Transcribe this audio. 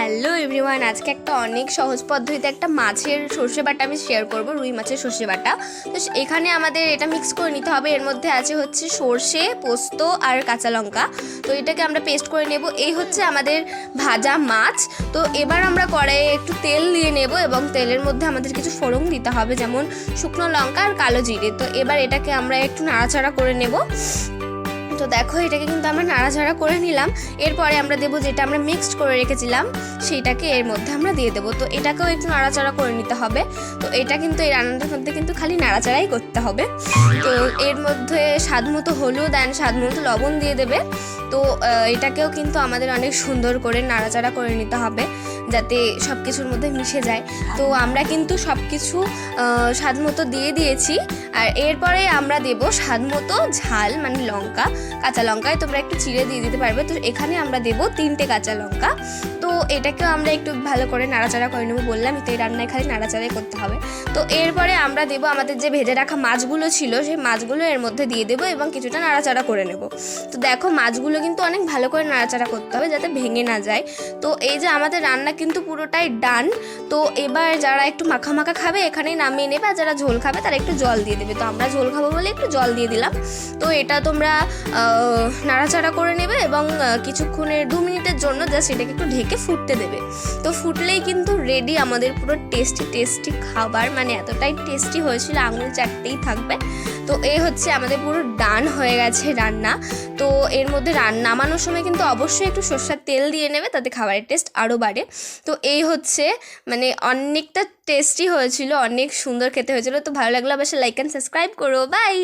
Hello everyone, আজকে একটা অনেক সহজ পদ্ধতিতে একটা মাছের সর্ষে বাটা আমি শেয়ার করব, রুই মাছের সর্ষে বাটা। তো এখানে আমাদের এটা মিক্স করে নিতে হবে। এর মধ্যে আছে হচ্ছে সর্ষে, পোস্ত আর কাঁচা লঙ্কা। তো এটাকে আমরা পেস্ট করে নেব। এই হচ্ছে আমাদের ভাজা মাছ। তো এবার আমরা কড়াইয়ে একটু তেল দিয়ে নেব এবং তেলের মধ্যে আমাদের কিছু ফোড়ন দিতে হবে, যেমন শুকনো লঙ্কা আর কালো জিরে। তো এবার এটাকে আমরা একটু নাড়াচাড়া করে নেব। তো দেখো, এটাকে কিন্তু আমরা নাড়াচাড়া করে নিলাম। এরপরে আমরা দেবো যেটা আমরা মিক্সড করে রেখেছিলাম, সেইটাকে এর মধ্যে আমরা দিয়ে দেবো। তো এটাকেও একটু নাড়াচাড়া করে নিতে হবে। তো এটা কিন্তু এই রান্নাটার মধ্যে কিন্তু খালি নাড়াচাড়াই করতে হবে। তো এর মধ্যে স্বাদ মতো হলুদ অ্যান্ড স্বাদ মতো লবণ দিয়ে দেবে। তো এটাকেও কিন্তু আমাদের অনেক সুন্দর করে নাড়াচাড়া করে নিতে হবে, যাতে সব কিছুর মধ্যে মিশে যায়। তো আমরা কিন্তু সব কিছু স্বাদ মতো দিয়ে দিয়েছি। আর এরপরে আমরা দেবো স্বাদ মতো ঝাল, মানে লঙ্কা, কাঁচা লঙ্কায় তোমরা একটু চিড়ে দিয়ে দিতে পারবে। তো এখানে আমরা দেবো 3টে কাঁচা লঙ্কা। তো এটাকেও আমরা একটু ভালো করে নাড়াচাড়া করে নেবো। বললাম তো এই রান্নায় খালি নাড়াচাড়াই করতে হবে। তো এরপরে আমরা দেবো আমাদের যে ভেজে রাখা মাছগুলো ছিল, সেই মাছগুলো এর মধ্যে দিয়ে দেবো এবং কিছুটা নাড়াচাড়া করে নেব। তো দেখো, মাছগুলো কিন্তু অনেক ভালো করে নাড়াচাড়া করতে হবে যাতে ভেঙে না যায়। তো এই যে আমাদের রান্না কিন্তু পুরোটাই ডান। তো এবার যারা একটু মাখা মাখা খাবে এখানেই নামিয়ে নেবে, আর যারা ঝোল খাবে তারা একটু জল দিয়ে দেবে। তো আমরা ঝোল খাবো বলে একটু জল দিয়ে দিলাম। তো এটা তোমরা নাড়াচাড়া করে নেবে এবং কিছুক্ষণের 2 মিনিটের জন্য জাস্ট এটাকে একটু ঢেকে ফুটতে দেবে। তো ফুটলেই কিন্তু রেডি আমাদের পুরো টেস্টি খাবার, মানে এতটাই টেস্টি হয়েছিল আঙুল চাটতেই থাকবে। তো এই হচ্ছে আমাদের পুরো ডান হয়ে গেছে রান্না। তো এর মধ্যে নামানোর সময় কিন্তু অবশ্যই একটু সরষের তেল দিয়ে নেবে, তাতে খাবারের টেস্ট আরও বাড়ে। তো এই হচ্ছে, মানে অনেকটা টেস্টি হয়েছিল, অনেক সুন্দর খেতে হয়েছিল। তো ভালো লাগলে অবশ্যই লাইক অ্যান্ড সাবস্ক্রাইব করো। বাই।